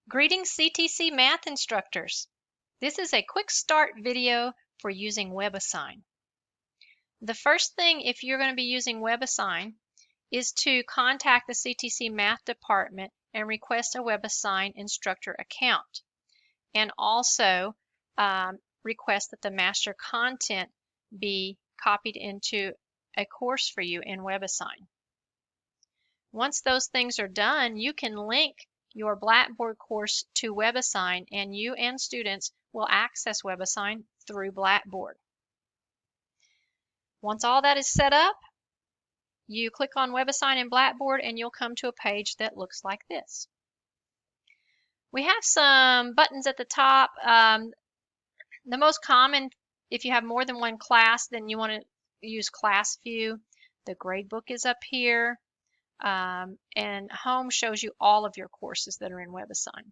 Greetings CTC math instructors. This is a quick start video for using WebAssign. The first thing if you're going to be using WebAssign is to contact the CTC math department and request a WebAssign instructor account, and also request that the master content be copied into a course for you in WebAssign. Once those things are done, you can link your Blackboard course to WebAssign, and you and students will access WebAssign through Blackboard. Once all that is set up, you click on WebAssign in Blackboard and you'll come to a page that looks like this. We have some buttons at the top. The most common, if you have more than one class, then you want to use Class View. The gradebook is up here. And Home shows you all of your courses that are in WebAssign.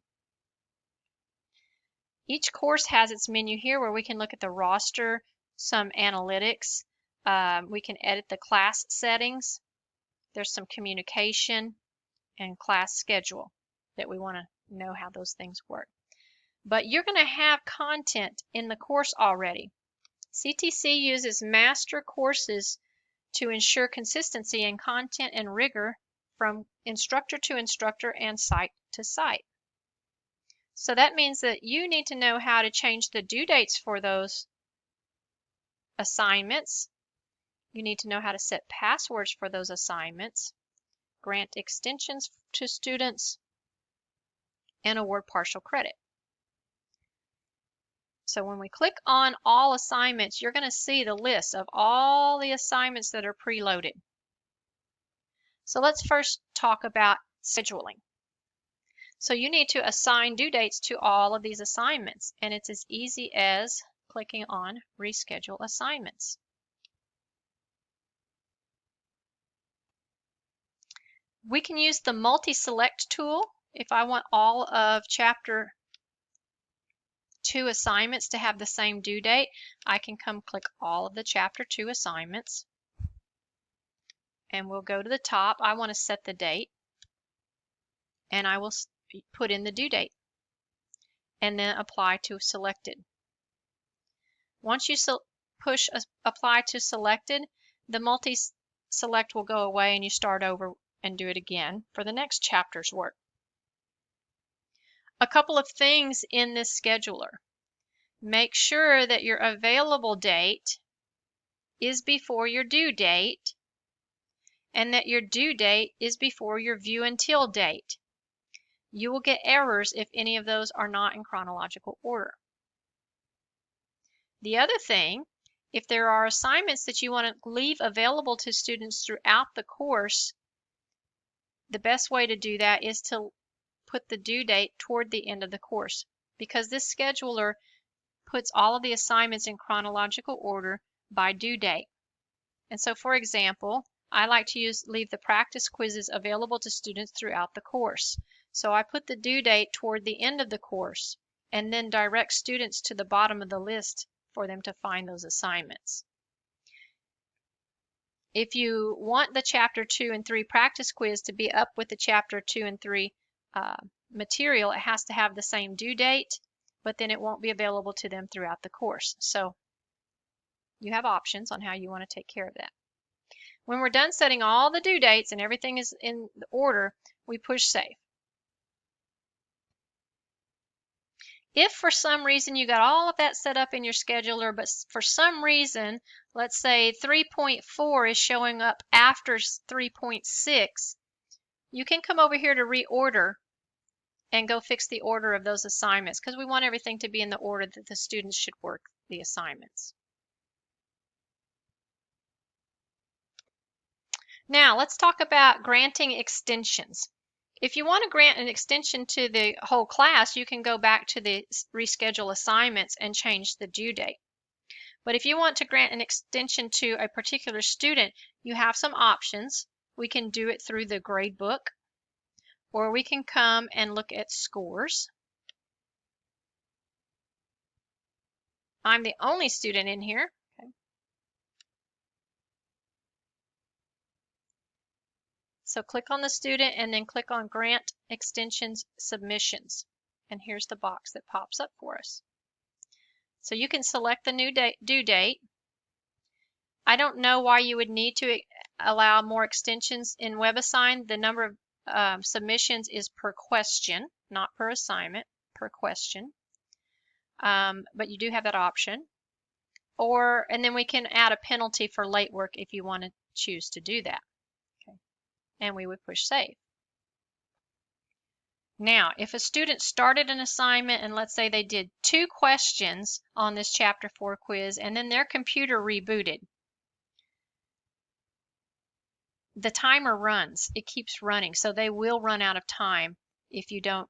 Each course has its menu here where we can look at the roster, some analytics. We can edit the class settings. There's some communication and class schedule that we want to know how those things work. But you're going to have content in the course already. CTC uses master courses to ensure consistency in content and rigor from instructor to instructor and site to site. So that means that you need to know how to change the due dates for those assignments. You need to know how to set passwords for those assignments, grant extensions to students, and award partial credit. So when we click on all assignments, you're going to see the list of all the assignments that are preloaded. So let's first talk about scheduling. So you need to assign due dates to all of these assignments, and it's as easy as clicking on Reschedule Assignments. We can use the multi-select tool. If I want all of Chapter 2 assignments to have the same due date, I can come click all of the Chapter 2 assignments, and we'll go to the top. I want to set the date, and I will put in the due date, and then apply to selected. Once you push apply to selected, the multi-select will go away and you start over and do it again for the next chapter's work. A couple of things in this scheduler. Make sure that your available date is before your due date, and that your due date is before your view until date. You will get errors if any of those are not in chronological order. The other thing, if there are assignments that you want to leave available to students throughout the course, the best way to do that is to put the due date toward the end of the course, because this scheduler puts all of the assignments in chronological order by due date. And so, for example, I like to leave the practice quizzes available to students throughout the course. So I put the due date toward the end of the course and then direct students to the bottom of the list for them to find those assignments. If you want the Chapter 2 and 3 practice quiz to be up with the Chapter 2 and 3 material, it has to have the same due date, but then it won't be available to them throughout the course. So you have options on how you want to take care of that. When we're done setting all the due dates and everything is in the order, we push save. If for some reason you got all of that set up in your scheduler, but for some reason, let's say 3.4 is showing up after 3.6, you can come over here to reorder and go fix the order of those assignments, because we want everything to be in the order that the students should work the assignments. Now let's talk about granting extensions. If you want to grant an extension to the whole class, you can go back to the reschedule assignments and change the due date. But if you want to grant an extension to a particular student, you have some options. We can do it through the gradebook, or we can come and look at scores. I'm the only student in here. Okay. So click on the student and then click on Grant Extensions Submissions. And here's the box that pops up for us. So you can select the new due date. I don't know why you would need to allow more extensions in WebAssign. The number of submissions is per question, not per assignment, per question. But you do have that option. And then we can add a penalty for late work if you want to choose to do that. Okay. And we would push save. Now, if a student started an assignment and let's say they did 2 questions on this Chapter 4 quiz and then their computer rebooted, the timer runs. It keeps running, so they will run out of time if you don't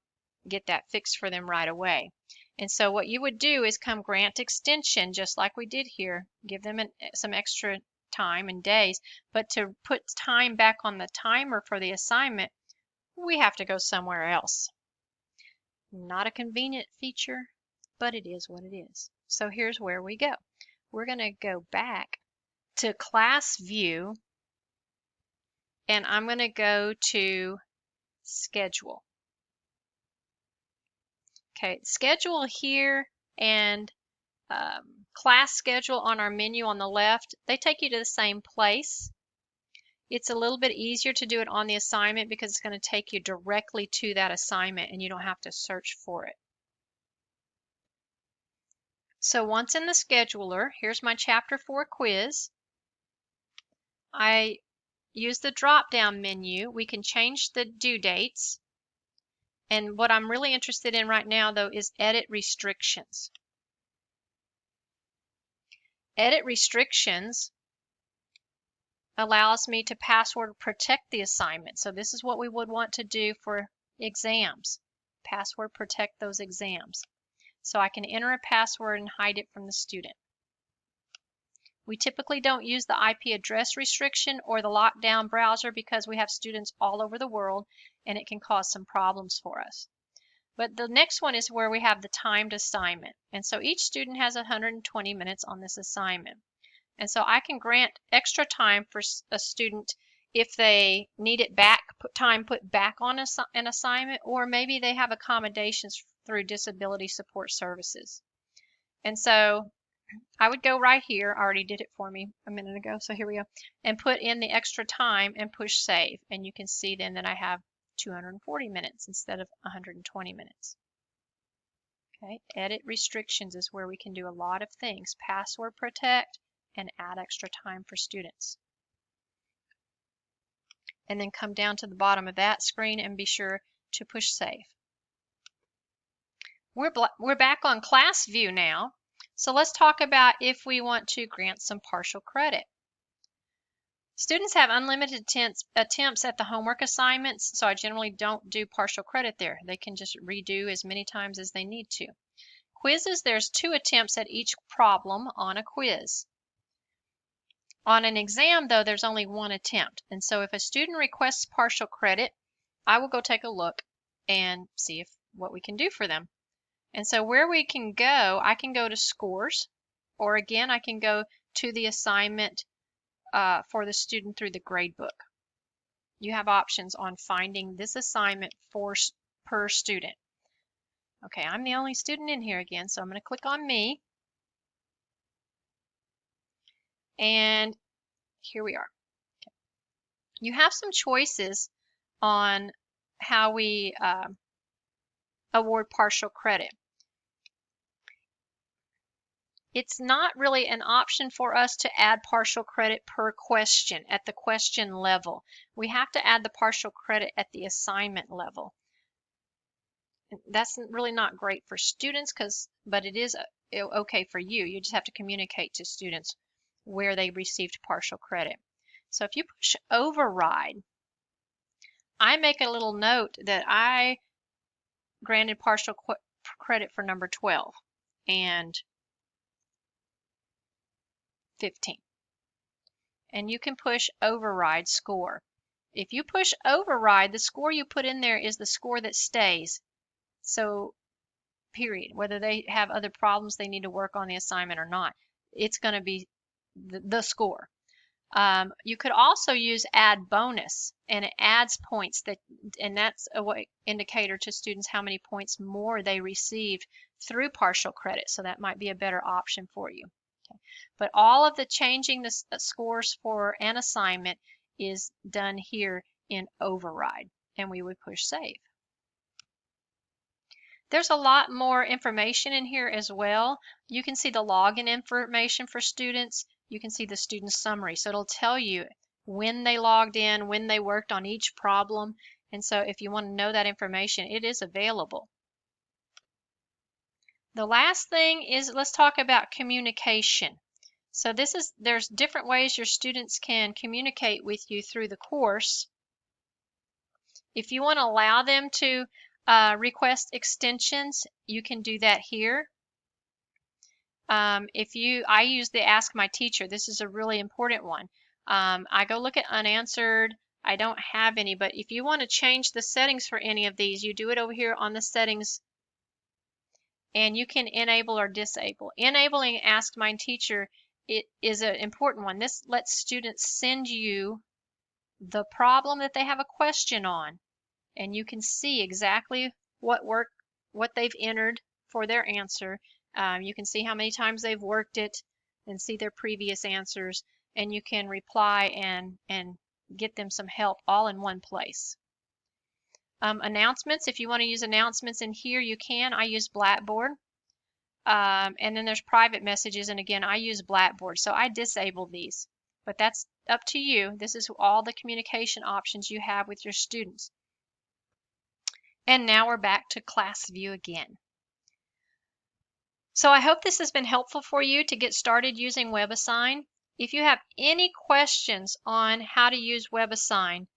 get that fixed for them right away. And so what you would do is come grant extension, just like we did here, give them some extra time and days, but to put time back on the timer for the assignment, we have to go somewhere else. Not a convenient feature, but it is what it is. So here's where we go. We're going to go back to class view, and I'm going to go to schedule. Okay, schedule here and class schedule on our menu on the left, they take you to the same place. It's a little bit easier to do it on the assignment because it's going to take you directly to that assignment and you don't have to search for it. So once in the scheduler, here's my Chapter 4 quiz. I use the drop-down menu. We can change the due dates. And what I'm really interested in right now, though, is edit restrictions. Edit restrictions allows me to password protect the assignment. So this is what we would want to do for exams. Password protect those exams. So I can enter a password and hide it from the student. We typically don't use the IP address restriction or the lockdown browser because we have students all over the world and it can cause some problems for us. But the next one is where we have the timed assignment. And so each student has 120 minutes on this assignment. And so I can grant extra time for a student if they need it back, time put back on an assignment, or maybe they have accommodations through disability support services. And so I would go right here, I already did it for me a minute ago, so here we go, and put in the extra time and push save. And you can see then that I have 240 minutes instead of 120 minutes. Okay, edit restrictions is where we can do a lot of things. Password protect and add extra time for students. And then come down to the bottom of that screen and be sure to push save. We're back on class view now. So let's talk about if we want to grant some partial credit. Students have unlimited attempts at the homework assignments, so I generally don't do partial credit there. They can just redo as many times as they need to. Quizzes, there's 2 attempts at each problem on a quiz. On an exam, though, there's only 1 attempt. And so if a student requests partial credit, I will go take a look and see what we can do for them. And so where we can go, I can go to scores, or again, I can go to the assignment for the student through the gradebook. You have options on finding this assignment per student. Okay, I'm the only student in here again, so I'm going to click on me. And here we are. Okay. You have some choices on how we award partial credit. It's not really an option for us to add partial credit per question at the question level. We have to add the partial credit at the assignment level. That's really not great for students, but it is okay for you. You just have to communicate to students where they received partial credit. So if you push override, I make a little note that I granted partial credit for number 12 and 15. And you can push override score. If you push override, the score you put in there is the score that stays. So, period. Whether they have other problems they need to work on the assignment or not, it's going to be the score. You could also use add bonus, and it adds points and that's a indicator to students how many points more they received through partial credit. So that might be a better option for you. Okay. But all of the changing the scores for an assignment is done here in Override, and we would push Save. There's a lot more information in here as well. You can see the login information for students. You can see the student summary. So it'll tell you when they logged in, when they worked on each problem. And so if you want to know that information, it is available. The last thing is, let's talk about communication. So there's different ways your students can communicate with you through the course. If you want to allow them to request extensions, you can do that here. I use the Ask My Teacher. This is a really important one. I go look at unanswered. I don't have any, but if you want to change the settings for any of these, you do it over here on the settings, and you can enable or disable. Enabling Ask My Teacher, it is an important one. This lets students send you the problem that they have a question on, and you can see exactly what they've entered for their answer. You can see how many times they've worked it and see their previous answers, and you can reply and get them some help all in one place. Announcements, if you want to use announcements in here, you can. I use Blackboard. And then there's private messages, and again, I use Blackboard, so I disable these. But that's up to you. This is all the communication options you have with your students. And now we're back to class view again. So I hope this has been helpful for you to get started using WebAssign. If you have any questions on how to use WebAssign,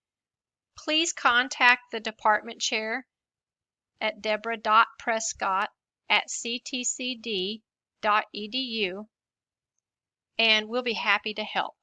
please contact the department chair at deborah.prescott@ctcd.edu, and we'll be happy to help.